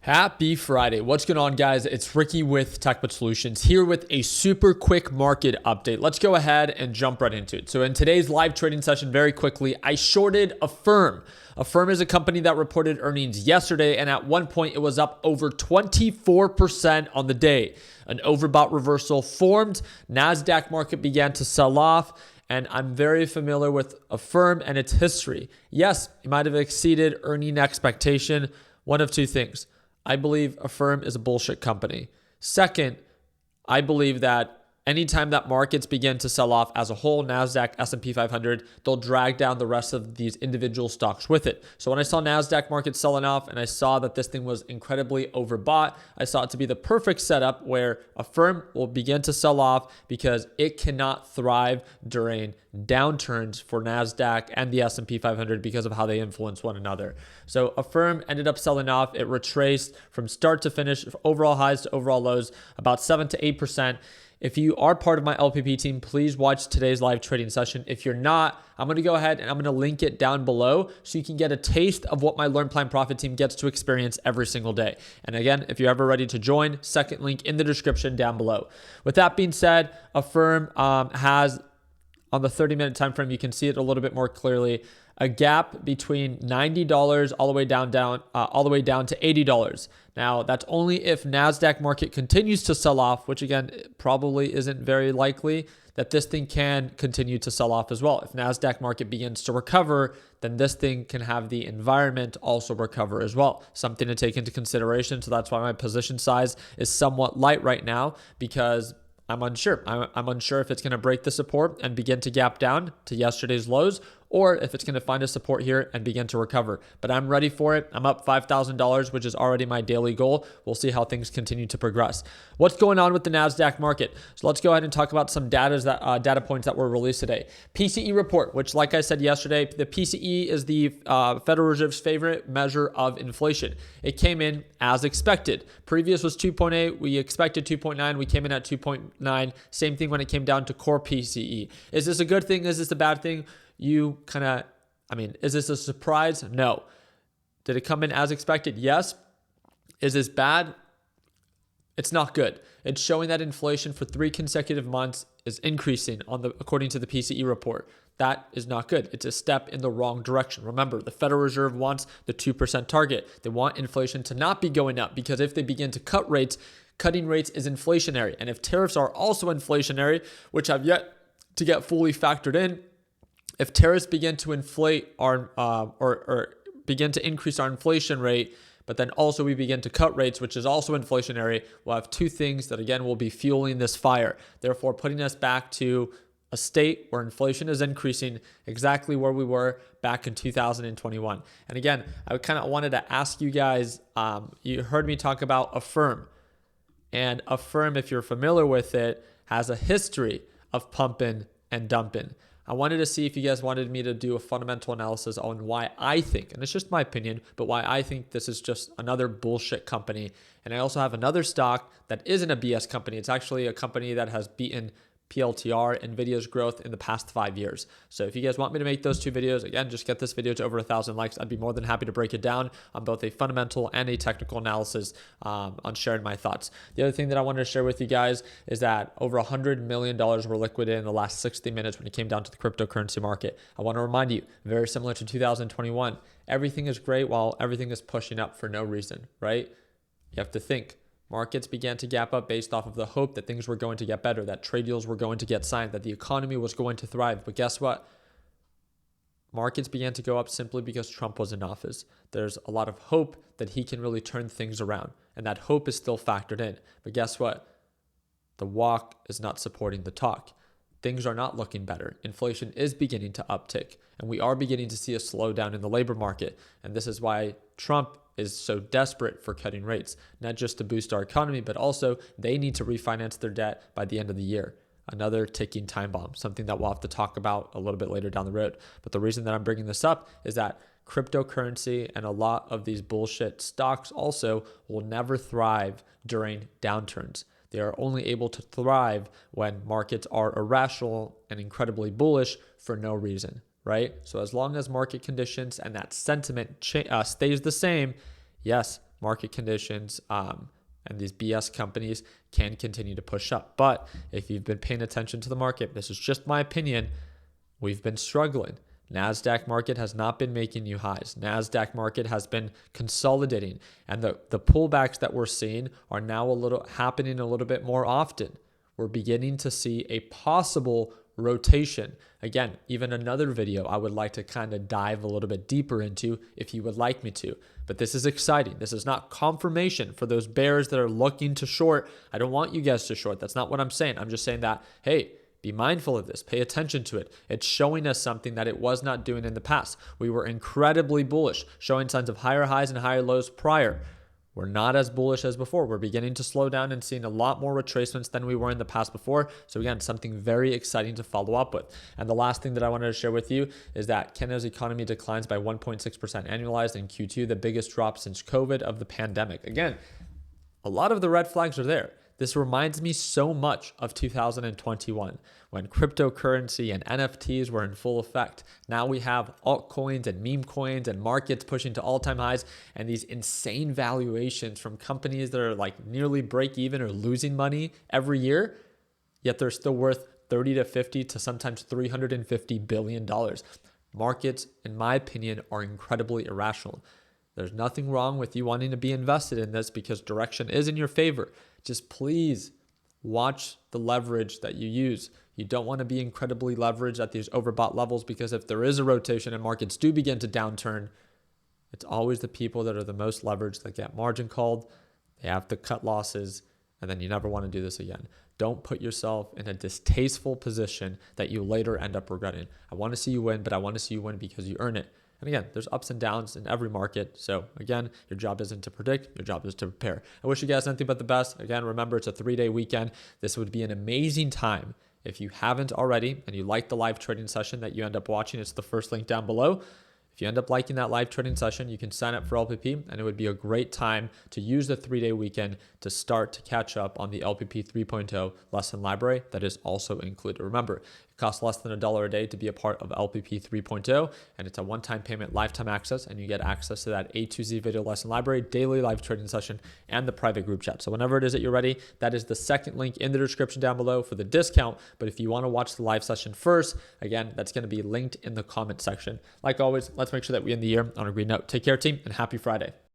Happy Friday. What's going on, guys? It's Ricky with TechBit Solutions here with a super quick market update. Let's go ahead and jump right into it. So in today's live trading session, very quickly, I shorted Affirm. Affirm is a company that reported earnings yesterday, and at one point it was up over 24% on the day. An overbought reversal formed. NASDAQ market began to sell off. And I'm very familiar with Affirm and its history. Yes, it might have exceeded earning expectation. One of two things. I believe Affirm is a bullshit company. Second, I believe that anytime that markets begin to sell off as a whole, NASDAQ, S&P 500, they'll drag down the rest of these individual stocks with it. So when I saw NASDAQ market selling off and I saw that this thing was incredibly overbought, I saw it to be the perfect setup where Affirm will begin to sell off because it cannot thrive during downturns for NASDAQ and the S&P 500 because of how they influence one another. So Affirm ended up selling off. It retraced from start to finish, overall highs to overall lows, about 7 to 8%. If you are part of my LPP team, please watch today's live trading session. If you're not, I'm going to go ahead and I'm going to link it down below so you can get a taste of what my Learn Plan Profit team gets to experience every single day. And again, if you're ever ready to join, second link in the description down below. With that being said, Affirm has, on the 30-minute time frame, you can see it a little bit more clearly, a gap between $90 all the way down to $80. Now, that's only if NASDAQ market continues to sell off, which again, probably isn't very likely that this thing can continue to sell off as well. If NASDAQ market begins to recover, then this thing can have the environment also recover as well. Something to take into consideration. So that's why my position size is somewhat light right now, because I'm unsure. I'm unsure if it's going to break the support and begin to gap down to yesterday's lows, or if it's going to find a support here and begin to recover. But I'm ready for it. I'm up $5,000, which is already my daily goal. We'll see how things continue to progress. What's going on with the NASDAQ market? So let's go ahead and talk about some data points that were released today. PCE report, which, like I said yesterday, the PCE is the Federal Reserve's favorite measure of inflation. It came in as expected. Previous was 2.8. We expected 2.9. We came in at 2.9. Same thing when it came down to core PCE. Is this a good thing? Is this a bad thing? Is this a surprise? No. Did it come in as expected? Yes. Is this bad? It's not good. It's showing that inflation for 3 consecutive months is increasing according to the PCE report. That is not good. It's a step in the wrong direction. Remember, the Federal Reserve wants the 2% target. They want inflation to not be going up, because if they begin to cut rates, cutting rates is inflationary. And if tariffs are also inflationary, which have yet to get fully factored in, if tariffs begin to inflate our or begin to increase our inflation rate, but then also we begin to cut rates, which is also inflationary, we'll have two things that again will be fueling this fire, therefore putting us back to a state where inflation is increasing exactly where we were back in 2021. And again, I kind of wanted to ask you guys, you heard me talk about Affirm. And Affirm, if you're familiar with it, has a history of pumping and dumping. I wanted to see if you guys wanted me to do a fundamental analysis on why I think, and it's just my opinion, but why I think this is just another bullshit company. And I also have another stock that isn't a BS company. It's actually a company that has beaten PLTR, NVIDIA's growth in the past 5 years. So if you guys want me to make those two videos, again, just get this video to over 1,000 likes. I'd be more than happy to break it down on both a fundamental and a technical analysis on sharing my thoughts. The other thing that I wanted to share with you guys is that over $100 million were liquidated in the last 60 minutes when it came down to the cryptocurrency market. I want to remind you, very similar to 2021, everything is great while everything is pushing up for no reason, right? You have to think. Markets began to gap up based off of the hope that things were going to get better, that trade deals were going to get signed, that the economy was going to thrive. But guess what? Markets began to go up simply because Trump was in office. There's a lot of hope that he can really turn things around, and that hope is still factored in. But guess what? The walk is not supporting the talk. Things are not looking better. Inflation is beginning to uptick, and we are beginning to see a slowdown in the labor market. And this is why Trump is so desperate for cutting rates, not just to boost our economy, but also they need to refinance their debt by the end of the year. Another ticking time bomb, something that we'll have to talk about a little bit later down the road. But the reason that I'm bringing this up is that cryptocurrency and a lot of these bullshit stocks also will never thrive during downturns. They are only able to thrive when markets are irrational and incredibly bullish for no reason, right? So as long as market conditions and that sentiment stays the same, yes, market conditions and these BS companies can continue to push up. But if you've been paying attention to the market, this is just my opinion, we've been struggling. NASDAQ market has not been making new highs. NASDAQ market has been consolidating, and the pullbacks that we're seeing are now happening a little bit more often. We're beginning to see a possible rotation. Again, even another video I would like to kind of dive a little bit deeper into if you would like me to. But this is exciting. This is not confirmation for those bears that are looking to short. I don't want you guys to short. That's not what I'm saying. I'm just saying that, hey, be mindful of this. Pay attention to it. It's showing us something that it was not doing in the past. We were incredibly bullish, showing signs of higher highs and higher lows prior. We're not as bullish as before. We're beginning to slow down and seeing a lot more retracements than we were in the past before. So again, something very exciting to follow up with. And the last thing that I wanted to share with you is that Canada's economy declines by 1.6% annualized in Q2, the biggest drop since COVID of the pandemic. Again, a lot of the red flags are there. This reminds me so much of 2021 when cryptocurrency and NFTs were in full effect. Now we have altcoins and meme coins and markets pushing to all-time highs and these insane valuations from companies that are like nearly break even or losing money every year, yet they're still worth 30 to 50 to sometimes $350 billion. Markets, in my opinion, are incredibly irrational. There's nothing wrong with you wanting to be invested in this because direction is in your favor. Just please watch the leverage that you use. You don't want to be incredibly leveraged at these overbought levels because if there is a rotation and markets do begin to downturn, it's always the people that are the most leveraged that get margin called. They have to cut losses, and then you never want to do this again. Don't put yourself in a distasteful position that you later end up regretting. I want to see you win, but I want to see you win because you earn it. And again, there's ups and downs in every market. So again, your job isn't to predict, your job is to prepare. I wish you guys nothing but the best. Again, remember, it's a 3-day weekend. This would be an amazing time. If you haven't already and you like the live trading session that you end up watching, it's the first link down below. If you end up liking that live trading session, you can sign up for LPP, and it would be a great time to use the 3-day weekend to start to catch up on the LPP 3.0 lesson library that is also included. Remember, it costs less than $1 a day to be a part of LPP 3.0, and it's a one-time payment, lifetime access, and you get access to that A to Z video lesson library, daily live trading session, and the private group chat. So whenever it is that you're ready, that is the second link in the description down below for the discount. But if you want to watch the live session first, again, that's going to be linked in the comment section. Like always, let's make sure that we end the year on a green note. Take care, team, and happy Friday.